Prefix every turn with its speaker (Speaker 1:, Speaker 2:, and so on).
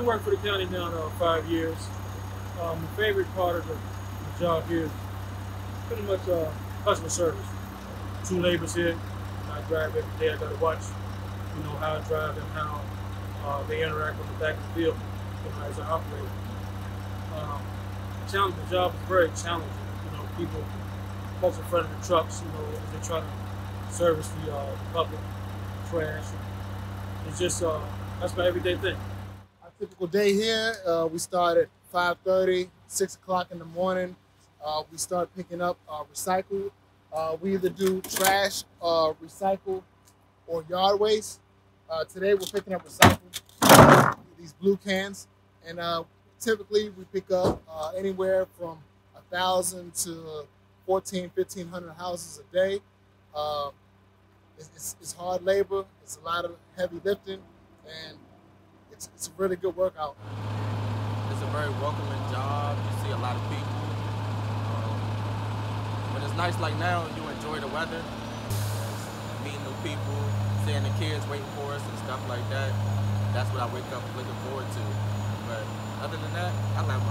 Speaker 1: been working for the county now 5 years. My favorite part of the job here is pretty much customer service. Two neighbors here. I drive every day. I got to watch, how I drive and how they interact on the back of the field, as an operator. Um, the job is very challenging. People, folks in front of the trucks, as they try to service the public trash. It's just that's my everyday thing.
Speaker 2: Our typical day here, we start at 5:30, 6 o'clock in the morning. We start picking up recycle. We either do trash, recycle, or yard waste. Today we're picking up recycle, these blue cans, and typically we pick up anywhere from 1,000 to 1,500 houses a day. It's hard labor. It's a lot of heavy lifting, and it's a really good workout.
Speaker 3: It's a very welcoming job. You see a lot of people. But it's nice like now, you enjoy the weather, meeting new people, seeing the kids waiting for us and stuff like that. That's what I wake up looking forward to. But other than that, I love